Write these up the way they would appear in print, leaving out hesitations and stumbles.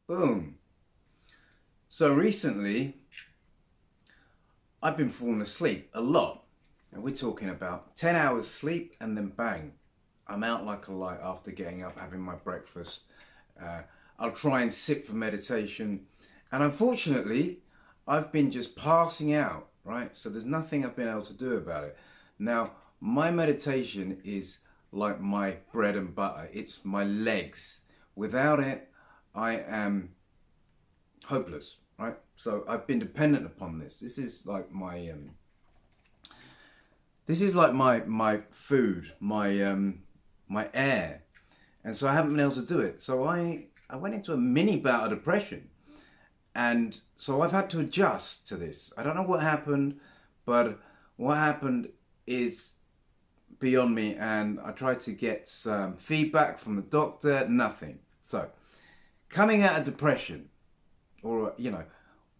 Boom. So recently, I've been falling asleep a lot. And we're talking about 10 hours sleep and then bang, I'm out like a light after getting up, having my breakfast. I'll try and sit for meditation. And unfortunately, I've been just passing out, right? So there's nothing I've been able to do about it. Now, my meditation is like my bread and butter. It's my legs. Without it, I am hopeless, right? So I've been dependent upon this. This is like my my food, my air, and so I haven't been able to do it. So I went into a mini bout of depression, and so I've had to adjust to this. I don't know what happened, but what happened is beyond me, and I tried to get some feedback from the doctor. Nothing. So coming out of depression, or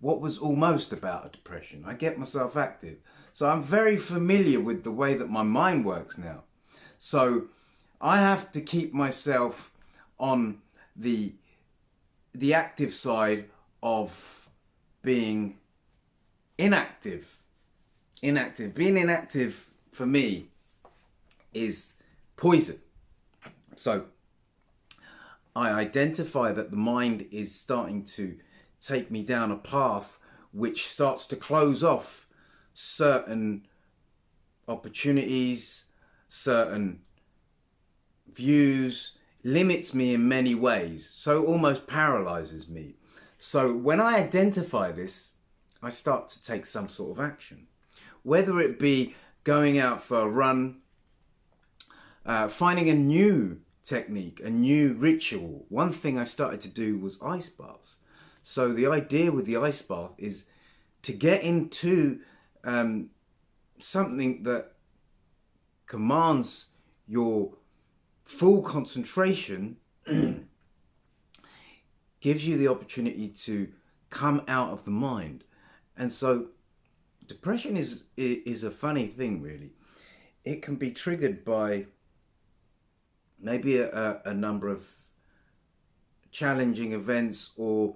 what was almost about a depression, I get myself active. So I'm very familiar with the way that my mind works now. So I have to keep myself on the active side of being inactive. Being inactive for me is poison. So I identify that the mind is starting to take me down a path which starts to close off certain opportunities, certain views, limits me in many ways, so almost paralyzes me. So when I identify this, I start to take some sort of action, whether it be going out for a run, finding a new technique, a new ritual. One thing I started to do was ice baths. So the idea with the ice bath is to get into something that commands your full concentration, gives you the opportunity to come out of the mind. And so depression is a funny thing, really. It can be triggered by maybe a number of challenging events, or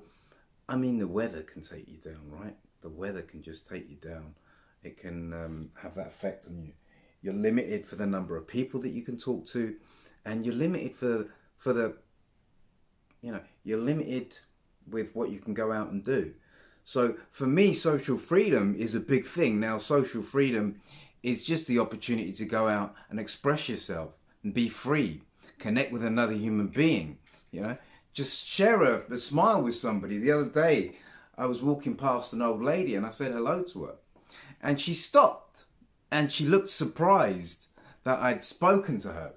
the weather can take you down, right? The weather can just take you down. It can have that effect on you. You're limited for the number of people that you can talk to, and you're limited for the you're limited with what you can go out and do. So for me, social freedom is a big thing. Now, social freedom is just the opportunity to go out and express yourself and be free, connect with another human being, just share a smile with somebody. The other day, I was walking past an old lady and I said hello to her. And she stopped and she looked surprised that I'd spoken to her.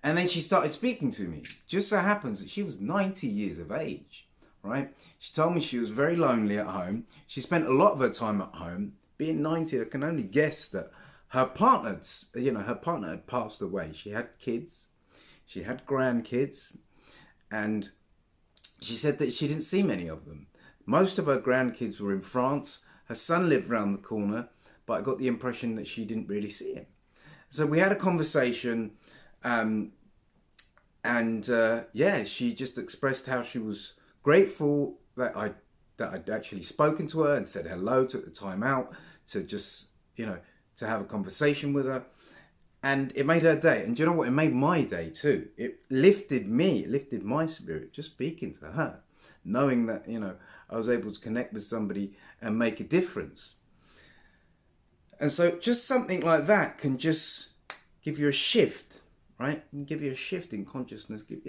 And then she started speaking to me. Just so happens that she was 90 years of age, right? She told me she was very lonely at home. She spent a lot of her time at home. Being 90, I can only guess that her partner had passed away. She had kids, she had grandkids, and she said that she didn't see many of them. Most of her grandkids were in France. Her son lived around the corner, but I got the impression that she didn't really see him. So we had a conversation, she just expressed how she was grateful that I'd actually spoken to her and said hello, took the time out to just, to have a conversation with her. And it made her day. And do you know what? It made my day too. It lifted me, it lifted my spirit, just speaking to her, knowing that, I was able to connect with somebody and make a difference. And so just something like that can just give you a shift, right? And give you a shift in consciousness, give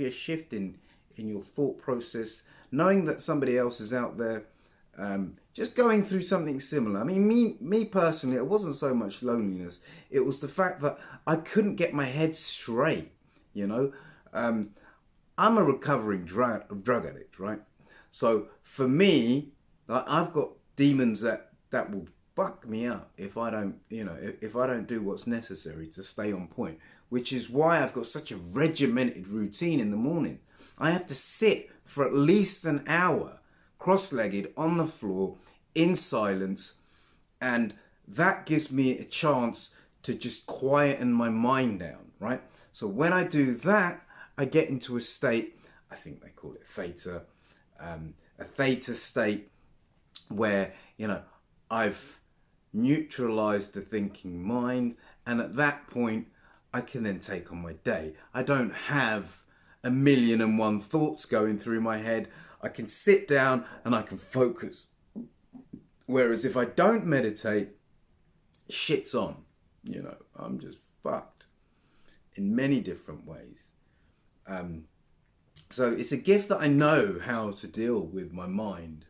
you a shift in your thought process, knowing that somebody else is out there just going through something similar. Me personally, it wasn't so much loneliness. It was the fact that I couldn't get my head straight, I'm a recovering drug addict, right? So for me, I've got demons that will fuck me up if I don't, if I don't do what's necessary to stay on point, which is why I've got such a regimented routine in the morning. I have to sit for at least an hour cross-legged on the floor in silence, and that gives me a chance to just quieten my mind down, right? So when I do that, I get into a state I think they call it theta, a theta state where, you know, I've neutralized the thinking mind, and at that point I can then take on my day. I don't have 1,000,001 thoughts going through my head. I can sit down and I can focus. Whereas if I don't meditate, shit's on. You know, I'm just fucked in many different ways. So it's a gift that I know how to deal with my mind.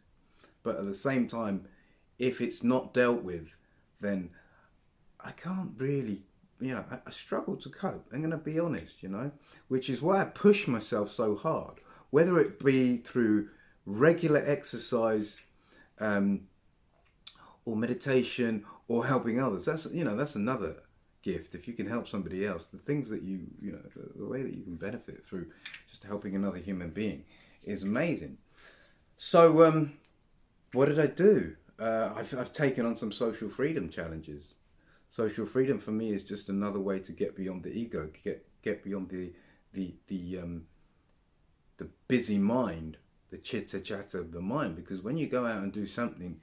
But at the same time, if it's not dealt with, then I can't really, you know, I struggle to cope. I'm going to be honest, you know, which is why I push myself so hard, whether it be through regular exercise, or meditation, or helping others. That's, you know, that's another gift. If you can help somebody else, the things that you know, the way that you can benefit through just helping another human being is amazing. So, what did I do? I've taken on some social freedom challenges. Social freedom for me is just another way to get beyond the ego, get beyond the busy mind, the chitter chatter of the mind. Because when you go out and do something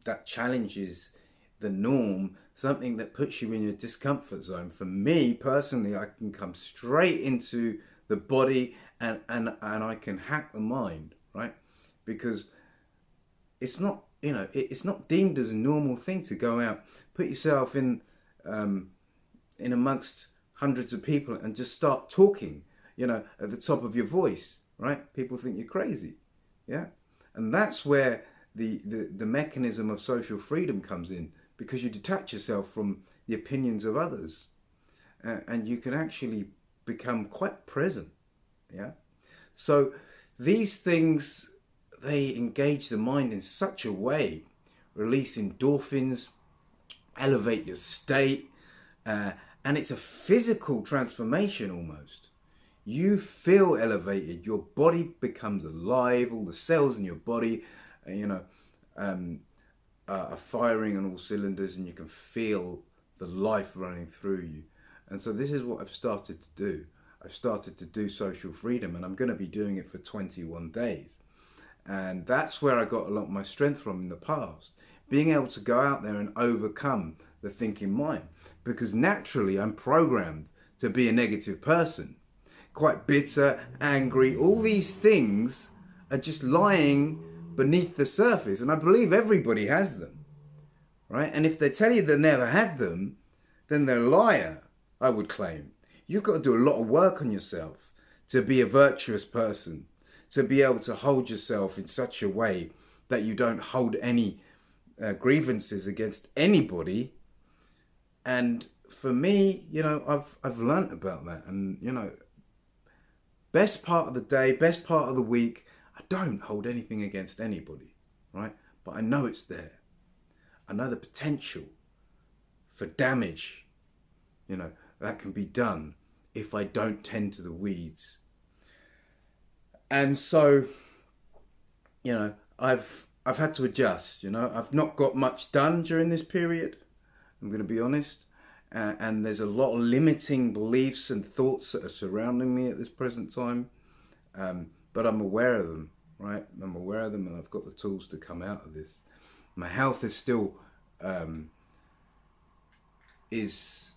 that challenges the norm, something that puts you in your discomfort zone, for me personally, I can come straight into the body and I can hack the mind, right? Because it's not, you know, it's not deemed as a normal thing to go out, put yourself in amongst hundreds of people and just start talking, you know, at the top of your voice, right? People think you're crazy, yeah? And that's where the mechanism of social freedom comes in, because you detach yourself from the opinions of others, and you can actually become quite present, yeah? So these things, they engage the mind in such a way, release endorphins, elevate your state, and it's a physical transformation almost. You feel elevated, your body becomes alive, all the cells in your body, you know, are firing on all cylinders, and you can feel the life running through you. And so this is what I've started to do. I've started to do social freedom, and I'm going to be doing it for 21 days. And that's where I got a lot of my strength from in the past. Being able to go out there and overcome the thinking mind. Because naturally I'm programmed to be a negative person. Quite bitter, angry, all these things are just lying beneath the surface. And I believe everybody has them, right? And if they tell you they never had them, then they're a liar, I would claim. You've got to do a lot of work on yourself to be a virtuous person, to be able to hold yourself in such a way that you don't hold any grievances against anybody. And for me, you know, I've learnt about that. And, you know, best part of the day, best part of the week, I don't hold anything against anybody, right? But I know it's there. I know the potential for damage, you know, that can be done if I don't tend to the weeds. And so, you know, I've had to adjust, you know. I've not got much done during this period, I'm going to be honest. And there's a lot of limiting beliefs and thoughts that are surrounding me at this present time. But I'm aware of them, right? I'm aware of them, and I've got the tools to come out of this. My health is still is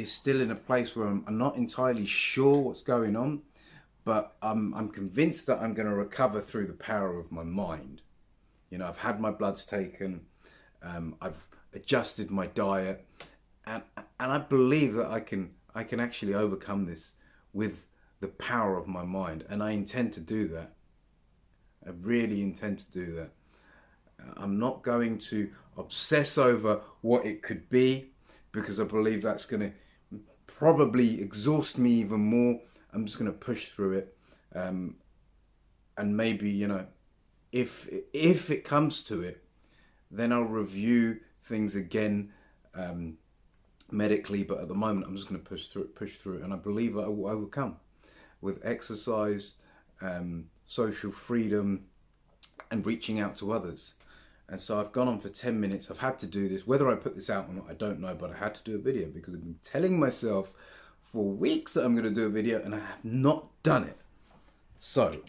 still in a place where I'm not entirely sure what's going on, but I'm convinced that I'm going to recover through the power of my mind. You know, I've had my bloods taken, I've adjusted my diet, and I believe that I can actually overcome this with the power of my mind, and I intend to do that. I really intend to do that. I'm not going to obsess over what it could be, because I believe that's going to probably exhaust me even more. I'm just going to push through it, and maybe, you know, if it comes to it, then I'll review things again medically. But at the moment, I'm just going to push through it, and I believe I will overcome with exercise, social freedom, and reaching out to others. And so I've gone on for 10 minutes. I've had to do this. Whether I put this out or not, I don't know, but I had to do a video because I've been telling myself for weeks that I'm going to do a video, and I have not done it. So